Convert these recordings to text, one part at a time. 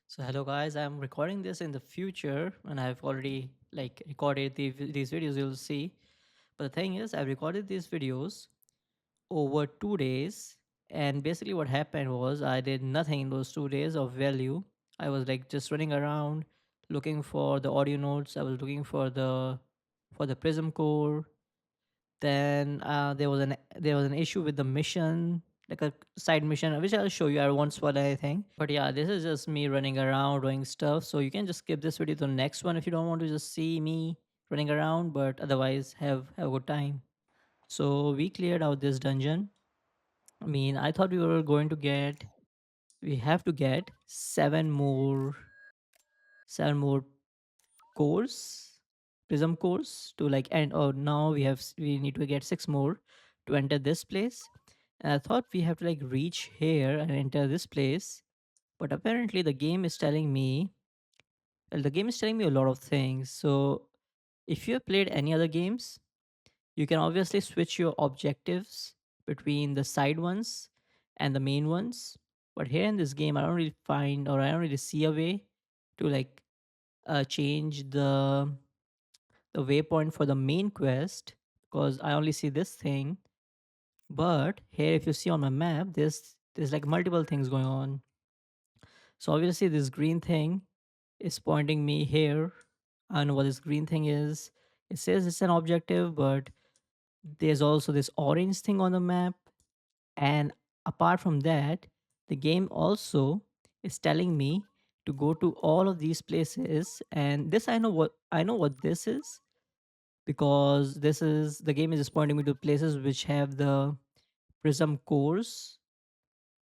So hello guys, I'm recording this in the future and I've already recorded these videos you'll see. But the thing is I've recorded these videos over 2 days, and basically what happened was I did nothing in those 2 days of value. I was like just running around looking for the audio notes. I was looking for the prism core. Then there was an issue with the mission, like a side mission, which I'll show you. I won't spoil anything. But yeah, this is just me running around doing stuff. So you can just skip this video to the next one if you don't want to just see me running around. But otherwise, have a good time. So we cleared out this dungeon. I mean, I thought we have to get seven more cores, prism cores to like end. Oh, now we need to get six more to enter this place. And I thought we have to like reach here and enter this place, but apparently the game is telling me a lot of things. So if you have played any other games, you can obviously switch your objectives between the side ones and the main ones. But here in this game, I don't really see a way to like change the waypoint for the main quest, because I only see this thing. But here, if you see on my map, there's like multiple things going on. So obviously, this green thing is pointing me here. I don't know what this green thing is. It says it's an objective, but there's also this orange thing on the map. And apart from that, the game also is telling me to go to all of these places. And this I know what this is, because the game is just pointing me to places which have the prism cores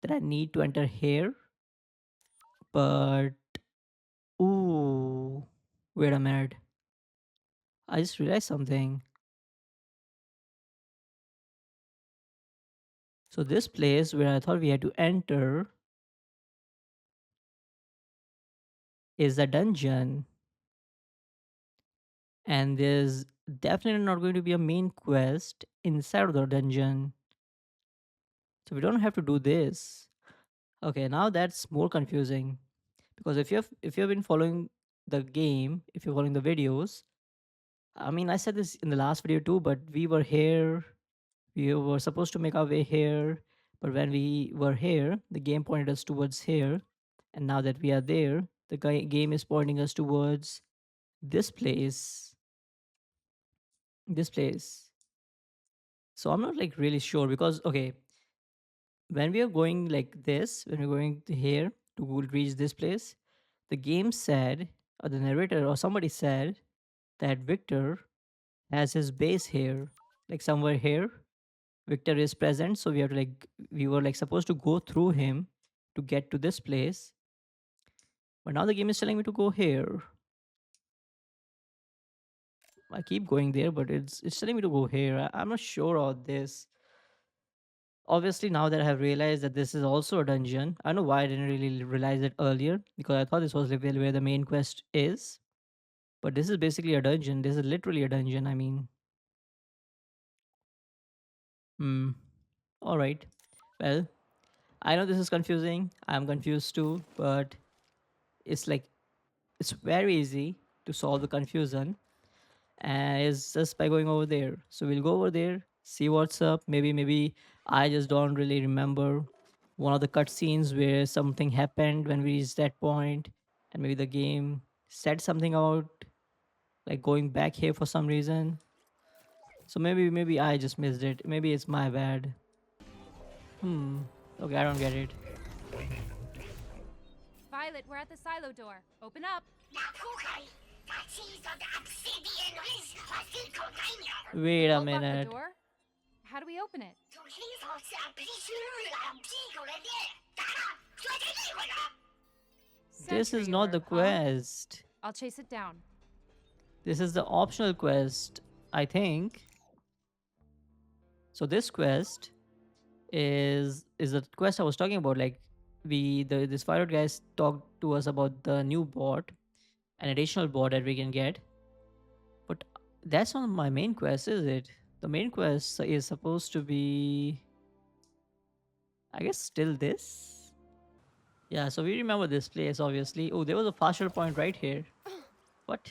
that I need to enter here. But ooh, wait a minute. I just realized something. So this place where I thought we had to enter is a dungeon, and there's definitely not going to be a main quest inside of the dungeon. So we don't have to do this. Okay, now that's more confusing, because if you've been following the game, if you're following the videos, I mean, I said this in the last video too, but we were supposed to make our way here, but when we were here, the game pointed us towards here, and now that we are there, the game is pointing us towards this place, this place. So I'm not like really sure, because okay, when we are going like this, when we're going to here to reach this place, the game said, or the narrator or somebody said that Victor has his base here, like somewhere here. Victor is present, so we were like supposed to go through him to get to this place. But now the game is telling me to go here. I keep going there, but it's telling me to go here. I'm not sure of this. Obviously, now that I have realized that this is also a dungeon, I don't know why I didn't really realize it earlier, because I thought this was like where the main quest is. But this is basically a dungeon. This is literally a dungeon. I mean, hmm. All right. Well, I know this is confusing. I'm confused too, but it's like it's very easy to solve the confusion, and it's just by going over there. So we'll go over there, see what's up. Maybe I just don't really remember one of the cutscenes where something happened when we reached that point, and maybe the game said something about like going back here for some reason. So maybe I just missed it. Maybe it's my bad. Hmm. Okay, I don't get it. Violet, we're at the silo door. Open up. Wait a Bolt lock the minute. door? How do we open it? This is Sentry not the alert, huh? quest. I'll chase it down. This is the optional quest, I think. So this quest is the quest I was talking about. Like this pilot guys talked to us about the new bot, an additional bot that we can get. But that's not my main quest, is it? The main quest is supposed to be, I guess, still this. Yeah, so we remember this place obviously. Oh, there was a faster point right here. What?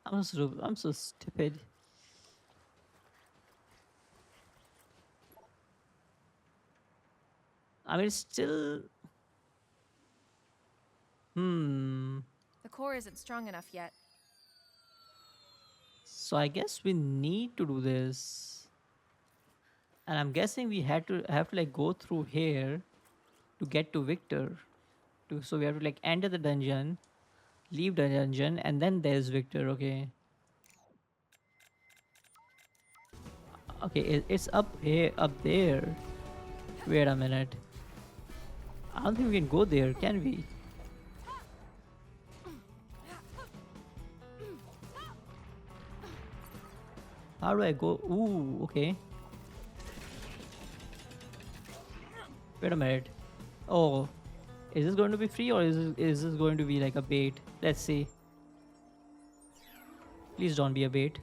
I'm so stupid. I mean, it's still. Hmm. The core isn't strong enough yet. So I guess we need to do this, and I'm guessing we had to have to like go through here to get to Victor. So we have to like enter the dungeon, leave the dungeon, and then there's Victor. Okay. Okay, it's up here, up there. Wait a minute. I don't think we can go there, can we? How do I go? Ooh, okay. Wait a minute. Oh, is this going to be free or is this going to be like a bait? Let's see. Please don't be a bait.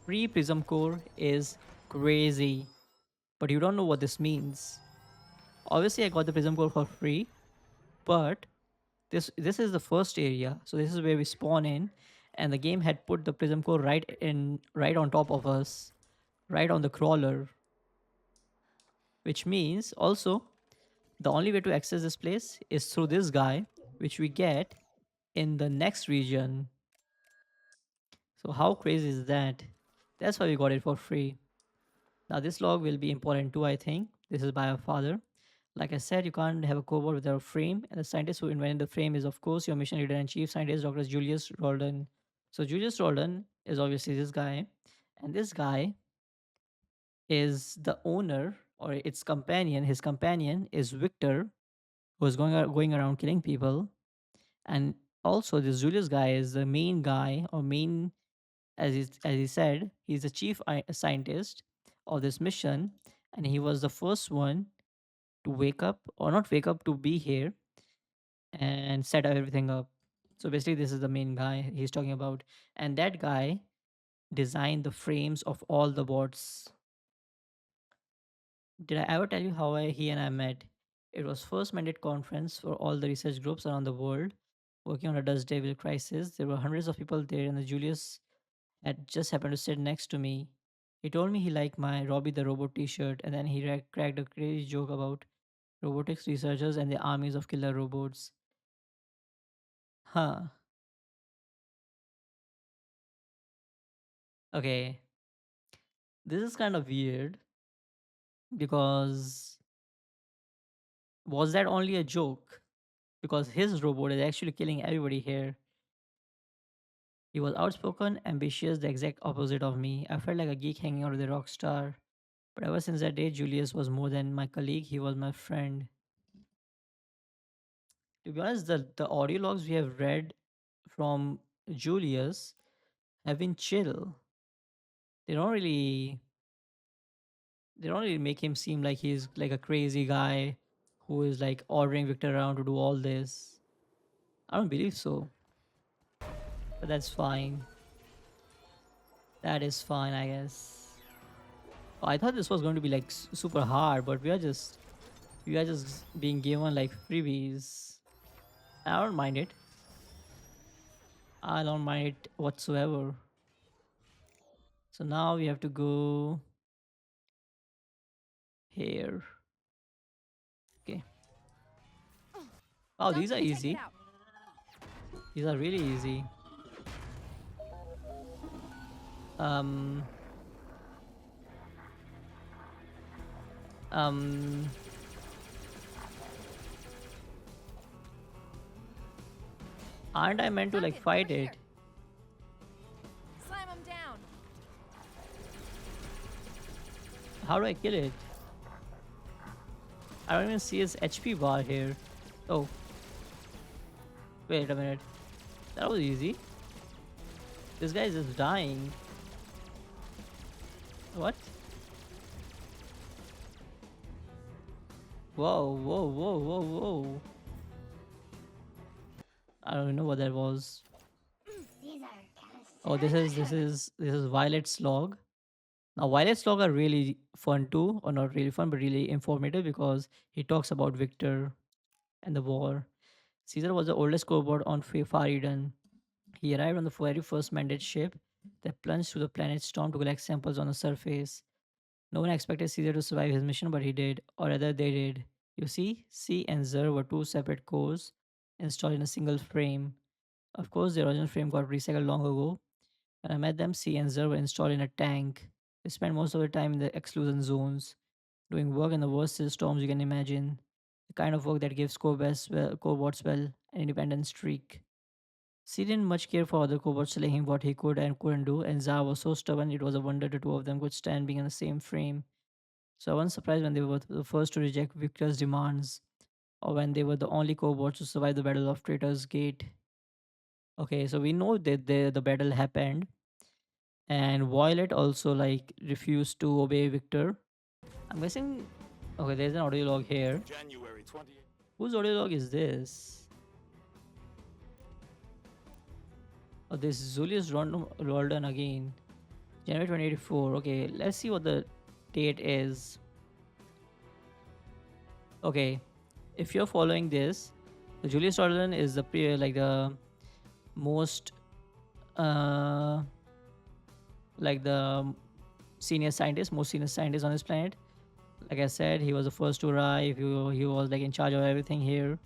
Free Prism Core is crazy, but you don't know what this means. Obviously, I got the Prism Core for free, but this is the first area, so this is where we spawn in, and the game had put the Prism Core right on top of us, right on the crawler, which means also the only way to access this place is through this guy, which we get in the next region. So how crazy is that? That's why we got it for free. Now this log will be important too, I think. This is by our father. Like I said, you can't have a cobalt without a frame, and the scientist who invented the frame is, of course, your mission leader and chief scientist, Dr. Julius Roldan. So Julius Roldan is obviously this guy, and this guy is the owner or its companion. His companion is Victor, who is going around killing people, and also this Julius guy is the main guy or main, as he said, he's the chief scientist of this mission, and he was the first one to wake up or not wake up to be here and set everything up. So basically, this is the main guy he's talking about, and that guy designed the frames of all the bots. Did I ever tell you how he and I met? It was first mandate conference for all the research groups around the world working on a Dust Devil crisis. There were hundreds of people there, and the Julius had just happened to sit next to me. He told me he liked my Robbie the Robot t-shirt, and then he cracked a crazy joke about robotics researchers and the armies of killer robots. Huh. Okay. This is kind of weird because was that only a joke? Because his robot is actually killing everybody here. He was outspoken, ambitious, the exact opposite of me. I felt like a geek hanging out with a rock star. But ever since that day, Julius was more than my colleague, he was my friend. To be honest, the audio logs we have read from Julius have been chill. They don't really they don't really make him seem like he's like a crazy guy who is like ordering Victor around to do all this. I don't believe so. But that's fine. That is fine, I guess. Oh, I thought this was going to be like super hard, but we are just being given like freebies. I don't mind it. I don't mind it whatsoever. So now we have to go here. Okay. Oh, these are Duncan, check it easy. out. These are really easy. Um, um, aren't I meant to like Duncan, over fight here. it? Slam him down. How do I kill it? I don't even see his HP bar here. Oh, wait a minute. That was easy. This guy is just dying. What? Whoa, whoa, whoa, whoa, whoa. I don't know what that was. Oh, this is Violet's log. Now, Violet's log are really fun too, or not really fun, but really informative because he talks about Victor. and the war. Caesar was the oldest cobalt on Far Eden. He arrived on the very first mandate ship that plunged through the planet's storm to collect samples on the surface. No one expected Caesar to survive his mission, but he did, or rather, they did. You see, C and Zer were two separate cores installed in a single frame. Of course, the original frame got recycled long ago. When I met them, C and Zer were installed in a tank. They spent most of their time in the exclusion zones, doing work in the worst storms you can imagine. The kind of work that gives cobots well an independent streak. C didn't much care for other cobots telling him what he could and couldn't do, and Zar was so stubborn it was a wonder the two of them could stand being in the same frame. So I wasn't surprised when they were the first to reject Victor's demands, or when they were the only cobots to survive the Battle of Traitor's Gate. Okay, so we know that the battle happened, and Violet also like refused to obey Victor. I'm guessing. Okay, there's an audio log here. January 20th. Whose audio log is this? Oh, this is Julius Roldan again. January 2084. Okay, let's see what the date is. Okay, if you're following this, the Julius Roldan is like the most uh like the senior scientist, most senior scientist on this planet. Like I said, he was the first to arrive. He was like in charge of everything here.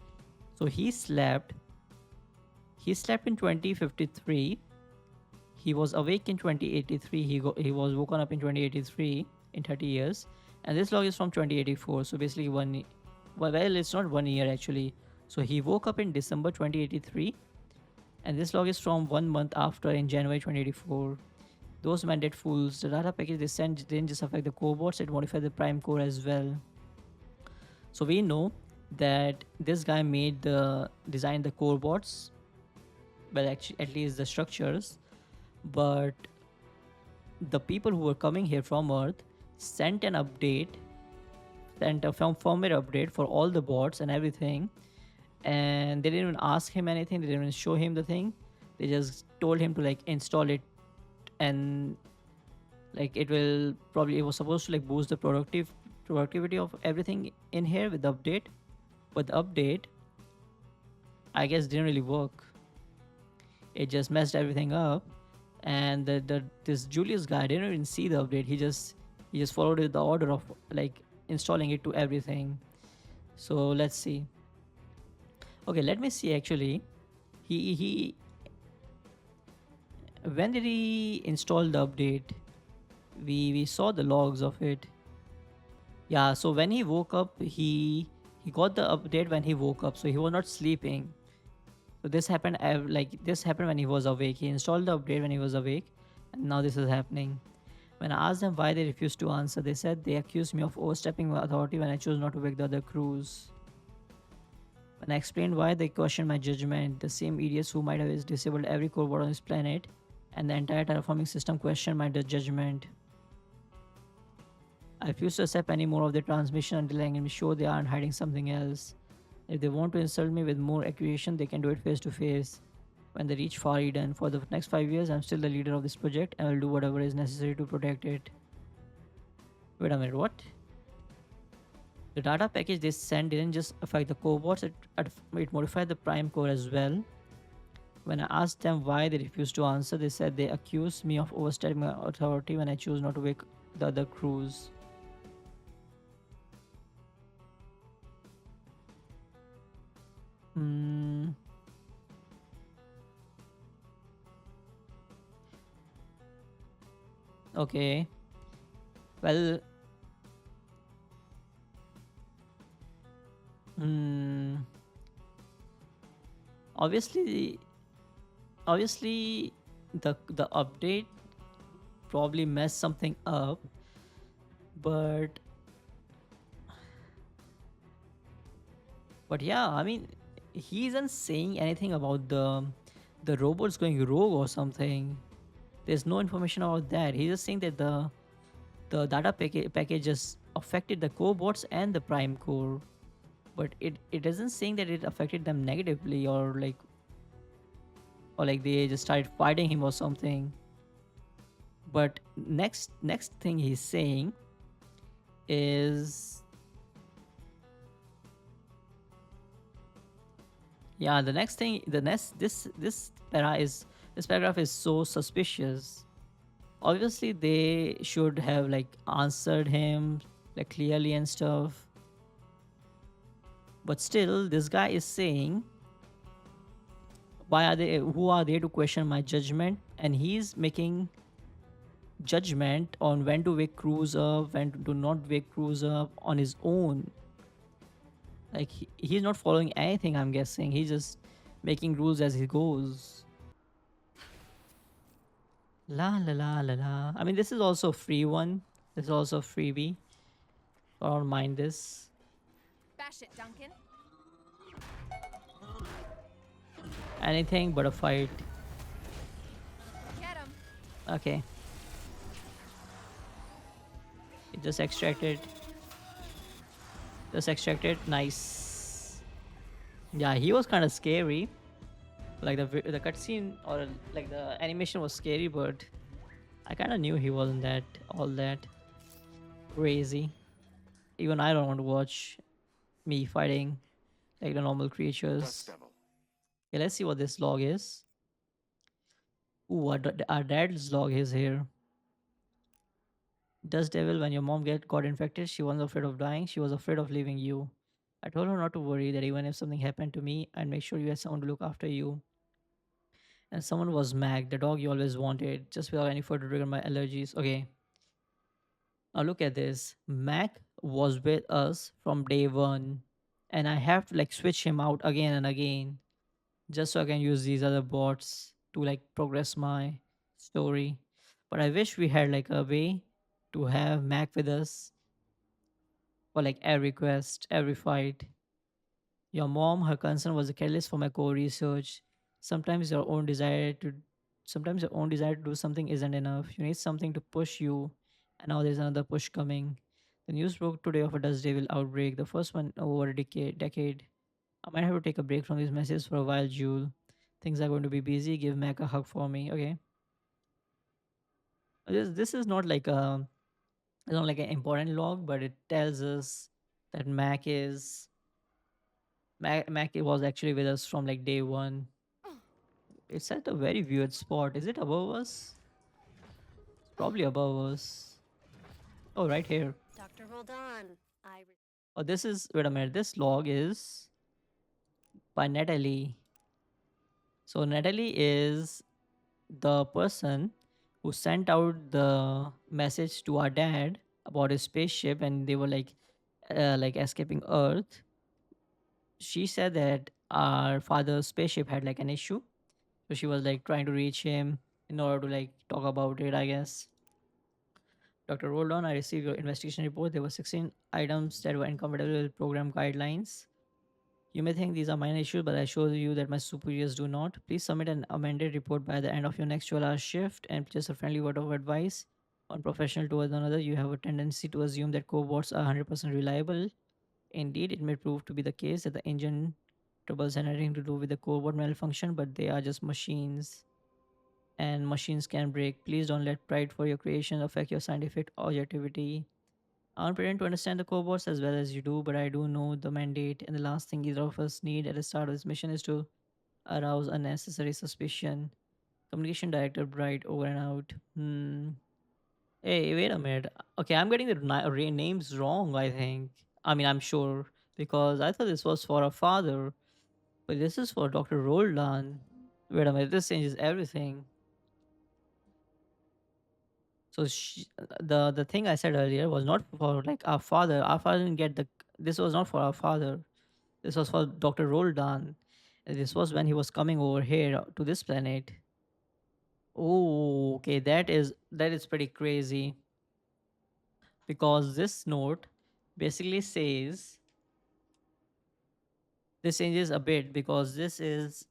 So he slept in 2053. He was awake in 2083. He was woken up in 2083 in 30 years. And this log is from 2084. So basically well, it's not 1 year actually. So he woke up in December 2083, and this log is from 1 month after in January 2084. Those mandate fools, the data package they sent didn't just affect the cobots, it modified the prime core as well. So we know that this guy designed the core bots, well, actually, at least the structures, but the people who were coming here from Earth sent an update, sent a firmware update for all the bots and everything, and they didn't even ask him anything. They didn't even show him the thing. They just told him to like install it, and like it was supposed to like boost the productivity of everything in here with the update, but the update I guess didn't really work. It just messed everything up, and this Julius guy didn't even see the update. He just followed the order of like installing it to everything. So let's see. Okay, let me see actually. He when did he install the update? We saw the logs of it. Yeah, so when he woke up, he got the update when he woke up, so he was not sleeping. So this happened when he was awake. He installed the update when he was awake, and now this is happening. When I asked them why they refused to answer, they said they accused me of overstepping my authority when I chose not to wake the other crews. When I explained why, they questioned my judgment. The same idiots who might have disabled every core board on this planet and the entire terraforming system questioned my judgment. I refuse to accept any more of their transmission until I can be sure they aren't hiding something else. If they want to insult me with more accusation, they can do it face to face. When they reach Far Eden, for the next 5 years, I'm still the leader of this project and will do whatever is necessary to protect it. Wait a minute, what? The data package they sent didn't just affect the cobots, it modified the prime core as well. When I asked them why they refused to answer, they said they accused me of overstepping my authority when I chose not to wake the other crews. Hmm. Okay. Well. Hmm. Obviously, the update probably messed something up, but yeah, I mean, he isn't saying anything about the robots going rogue or something. There's no information about that. He's just saying that the data package just affected the cobots and the prime core, but it isn't saying that it affected them negatively or like they just started fighting him or something. But next thing he's saying is Yeah, the next thing, the next this paragraph is so suspicious. Obviously, they should have like answered him like clearly and stuff. But still, this guy is saying, why are they? Who are they to question my judgment? And he's making judgment on when to wake Cruz up, when to not wake Cruz up on his own. Like he's not following anything. I'm guessing he's just making rules as he goes. La la la la la. I mean, this is also a free one. This is also a freebie. So I don't mind this. Bash it, Duncan. Anything but a fight. Get him. Okay. It just extracted. Just extracted. Nice. Yeah, he was kind of scary. Like the cutscene or like the animation was scary, but I kind of knew he wasn't that all that crazy. Even I don't want to watch me fighting like the normal creatures. Okay, let's see what this log is. Ooh, our dad's log is here. Dust Devil, when your mom got infected, she wasn't afraid of dying. She was afraid of leaving you. I told her not to worry, that even if something happened to me, I'd make sure you had someone to look after you. And someone was Mag, the dog you always wanted, just without any further trigger my allergies. Okay, now look at this. Mac was with us from day one, and I have to like switch him out again and again just so I can use these other bots to like progress my story. But I wish we had like a way to have Mac with us for like every quest, every fight. Your mom, her concern was a catalyst for my core research. Sometimes your own desire to Sometimes your own desire to do something isn't enough. You need something to push you, and now there's another push coming. The news broke today of a dust devil outbreak, the first one in over a decade. I might have to take a break from these messages for a while, Jewel. Things are going to be busy. Give Mac a hug for me, okay? This is not like a it's not like an important log, but it tells us that Mac was actually with us from like day one. It's at a very weird spot. Is it above us? It's probably above us. Oh, right here. Dr. Roldan, Oh, this is wait a minute. This log is by Natalie. So Natalie is the person who sent out the message to our dad about his spaceship, and they were like escaping Earth. She said that our father's spaceship had like an issue, so she was like trying to reach him in order to like talk about it, I guess. Dr. Roldon, I received your investigation report. There were 16 items that were incompatible with program guidelines. You may think these are minor issues, but I assure you that my superiors do not. Please submit an amended report by the end of your next 12-hour shift, and just a friendly word of advice. One professional towards another, you have a tendency to assume that cobots are 100% reliable. Indeed, it may prove to be the case that the engine troubles had nothing to do with the cobot malfunction, but they are just machines, and machines can break. Please don't let pride for your creation affect your scientific objectivity. I don't pretend to understand the cobots as well as you do, but I do know the mandate, and the last thing either of us need at the start of this mission is to arouse unnecessary suspicion. Communication Director Bright, over and out. Hey, wait a minute. Okay, I'm getting the names wrong, I think. I mean, I'm sure, because I thought this was for a father, but this is for Dr. Roldan. Wait a minute, this changes everything. So the thing I said earlier was not for like our father. Our father didn't get the. This was not for our father. This was for Dr. Roldan. And this was when he was coming over here to this planet. Oh, okay, that is pretty crazy because this note basically says this changes a bit because this is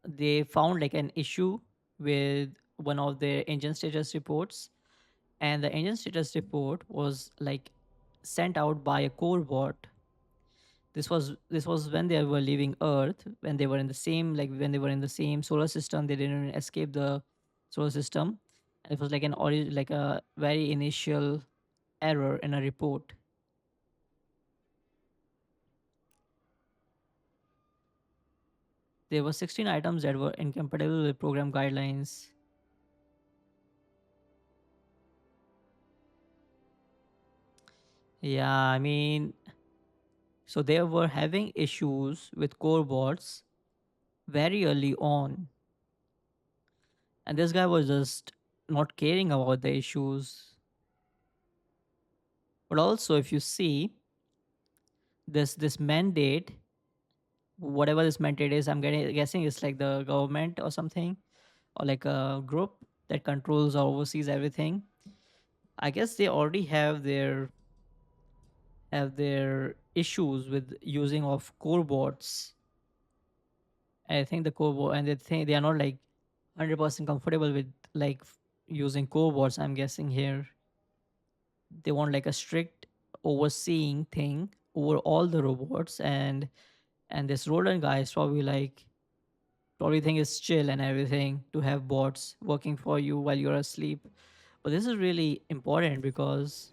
they found like an issue with one of their engine status reports, and the engine status report was like sent out by a core bot. This was when they were leaving Earth, when they were in the same like when they were in the same solar system. They didn't escape the solar system. And it was like like a very initial error in a report. There were 16 items that were incompatible with program guidelines. Yeah, I mean, so they were having issues with core boards very early on, and this guy was just not caring about the issues. But also, if you see this mandate, whatever this mandate is, guessing it's like the government or something, or like a group that controls or oversees everything. I guess they already have their issues with using of core boards. I think the core board, and they think they are not like 100% comfortable with like using core boards. I'm guessing here they want like a strict overseeing thing over all the robots, and this Roland guy is probably think it's chill and everything to have bots working for you while you're asleep. But this is really important because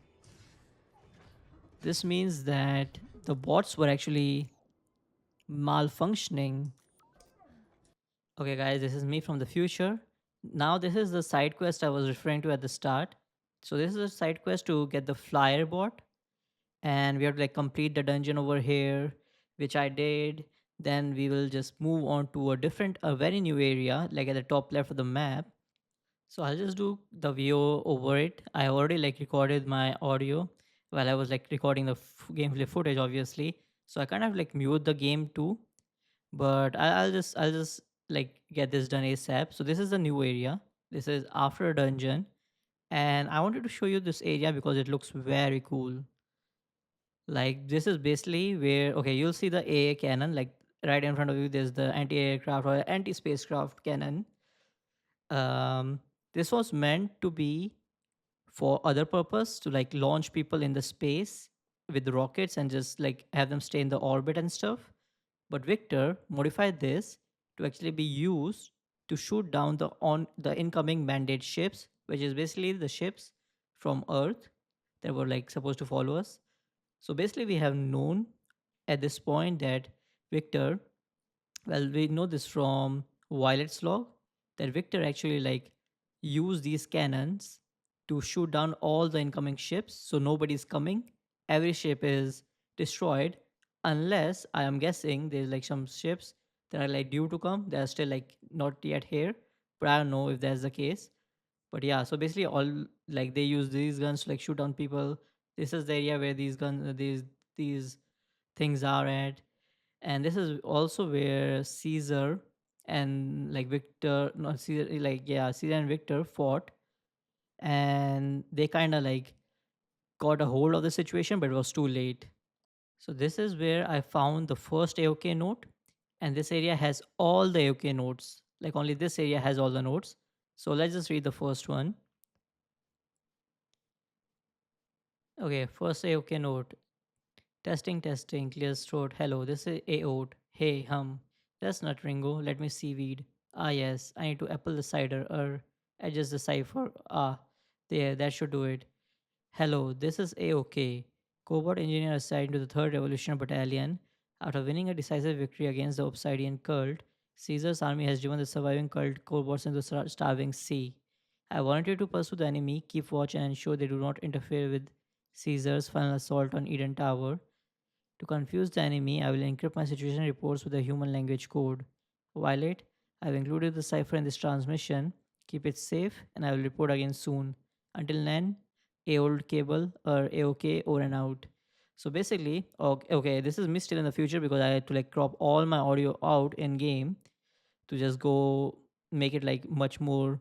this means that the bots were actually malfunctioning. Okay, guys, this is me from the future. Now, this is the side quest I was referring to at the start. So, this is a side quest to get the flyer bot, and we have to like complete the dungeon over here, which I did. Then we will just move on to a very new area, like at the top left of the map. So I'll just do the VO over it. I already like recorded my audio while I was like recording the gameplay footage, obviously. So I kind of like mute the game too, but I'll just like get this done ASAP. So this is the new area. This is after a dungeon, and I wanted to show you this area because it looks very cool. Like this is basically where okay, you'll see the AA cannon like right in front of you. There's the anti-aircraft or anti-spacecraft cannon. Um, this was meant to be for other purpose to like launch people in the space with rockets and just like have them stay in the orbit and stuff. But Victor modified this to actually be used to shoot down the incoming mandate ships, which is basically the ships from Earth that were like supposed to follow us. So basically we have known at this point that Victor, well, we know this from Violet's log that Victor actually like used these cannons to shoot down all the incoming ships, so nobody's coming. Every ship is destroyed unless I am guessing there's like some ships that are like due to come. They are still like not yet here, but I don't know if that's the case. But yeah, so basically all like they use these guns to like shoot down people. This is the area where these guns, these things are at, and this is also where Caesar and like Victor, not Caesar, like yeah, Caesar and Victor fought, and they kind of like got a hold of the situation, but it was too late. So this is where I found the first AOK note, and this area has all the AOK notes. Like only this area has all the notes. So let's just read the first one. Okay, first AOK note. Testing, testing, clear throat. Hello, this is AOT. Hey, That's not Ringo. Let me see weed. Ah, yes, I need to apple the cider. Adjust the cipher. Ah, there, that should do it. Hello, this is AOK. Cobot engineer assigned to the 3rd Revolutionary Battalion. After winning a decisive victory against the Obsidian cult, Caesar's army has driven the surviving cult Cobots into the starving sea. I wanted to pursue the enemy, keep watch, and ensure they do not interfere with Caesar's final assault on Eden Tower. To confuse the enemy, I will encrypt my situation reports with a human language code. Violet, I have included the cipher in this transmission. Keep it safe, and I will report again soon. Until then, A old cable or AOK over and out. So basically, okay, this is me still in the future because I had to like crop all my audio out in game to just go make it like much more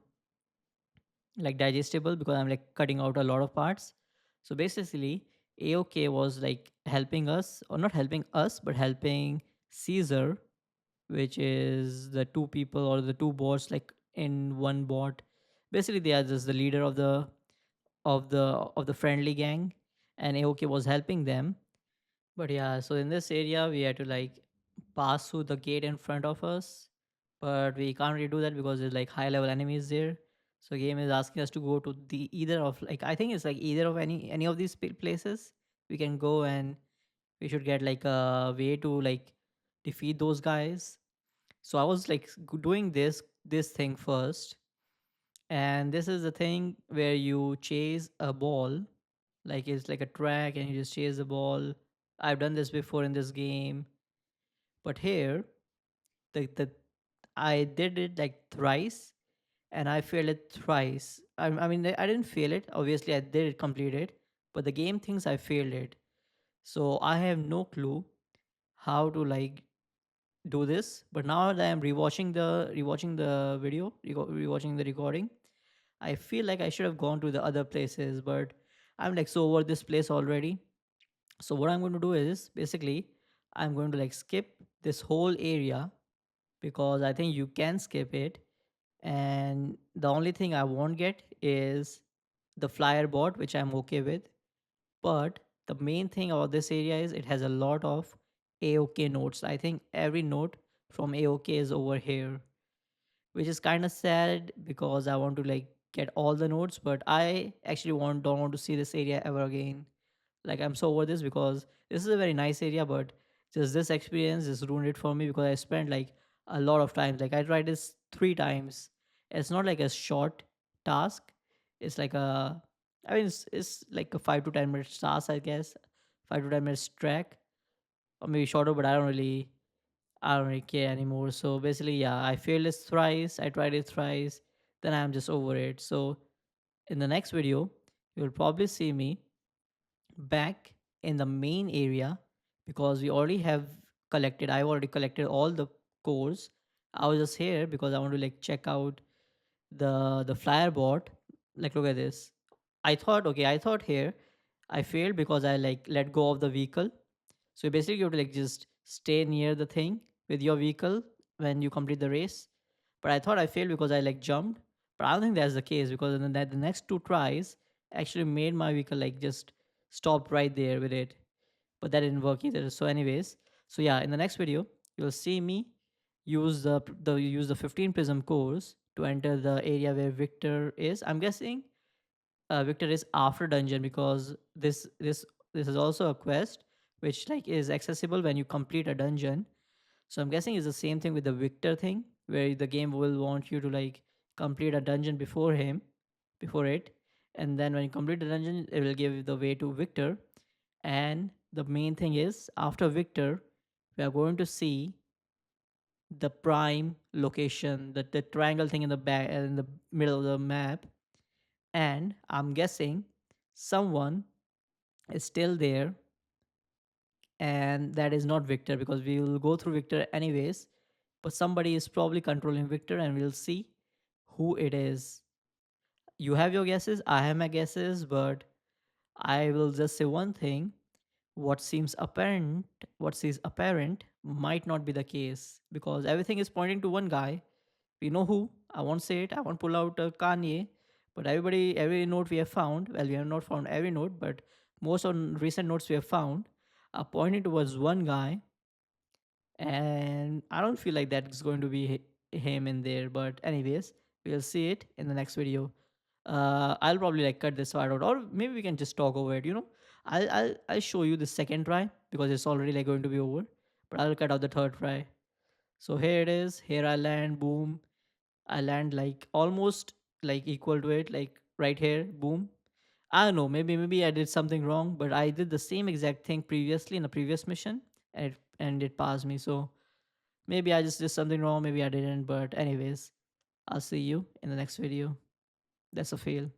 like digestible because I'm like cutting out a lot of parts. So basically, AOK was like helping us, or not helping us, but helping Caesar, which is the two people or the two bots like in one bot. Basically, they are just the leader of the friendly gang, and AOK was helping them. But yeah, so in this area, we had to like pass through the gate in front of us, but we can't really do that because there's like high level enemies there. So game is asking us to go to the either of like I think it's like either of any of these places we can go, and we should get like a way to like defeat those guys. So I was like doing this thing first, and this is the thing where you chase a ball, like it's like a track, and you just chase the ball. I've done this before in this game, but here the I did it like thrice, and I failed it thrice. I mean, I didn't fail it. Obviously, I did complete it, but the game thinks I failed it. So I have no clue how to like do this. But now that I'm rewatching the video, rewatching the recording, I feel like I should have gone to the other places, but I'm like so over this place already. So what I'm going to do is basically I'm going to like skip this whole area because I think you can skip it. And the only thing I won't get is the flyer bot, which I'm okay with. But the main thing about this area is it has a lot of AOK nodes. I think every node from AOK is over here, which is kind of sad because I want to like get all the nodes, but I actually don't want to see this area ever again. Like I'm so over this because this is a very nice area, but just this experience just ruined it for me because I spent like a lot of times. Like I tried this 3 times. It's not like a short task. It's like a, I mean, it's like a 5 to 10 minutes task, I guess. 5 to 10 minutes track, or maybe shorter, but I don't really care anymore. So basically, yeah, I failed it thrice. I tried it thrice. Then I'm just over it. So in the next video, you'll probably see me back in the main area because we already have I've already collected all the cores. I was just here because I want to like check out the flyer bot. Like look at this. I thought here I failed because I like let go of the vehicle. So basically you have to like just stay near the thing with your vehicle when you complete the race. But I thought I failed because I like jumped. But I don't think that's the case because the next two tries actually made my vehicle like just stop right there with it. But that didn't work either. So anyways, so yeah, in the next video you'll see me use the 15 prism cores to enter the area where Victor is. I'm guessing Victor is after dungeon because this is also a quest which like is accessible when you complete a dungeon. So I'm guessing it's the same thing with the Victor thing where the game will want you to like complete a dungeon before it, and then when you complete the dungeon, it will give you the way to Victor. And the main thing is after Victor, we are going to see the prime location, the triangle thing in the back in the middle of the map, and I'm guessing someone is still there, and that is not Victor because we will go through Victor anyways. But somebody is probably controlling Victor, and we'll see who it is. You have your guesses, I have my guesses, but I will just say one thing. What seems apparent, what seems apparent might not be the case because everything is pointing to one guy. We know who. I won't say it. I won't pull out Kanye. But every note we have found, well, we have not found every note, but most on recent notes we have found are pointing towards one guy, and I don't feel like that's going to be him in there. But anyways, we'll see it in the next video. I'll probably like cut this part out, or maybe we can just talk over it. I'll show you the second try because it's already like going to be over. But I'll cut out the third try. So here it is. Here I land. Boom. I land like almost like equal to it, like right here. Boom. I don't know. Maybe I did something wrong, but I did the same exact thing previously in the previous mission, and it passed me. So maybe I just did something wrong. Maybe I didn't. But anyways, I'll see you in the next video. That's a fail.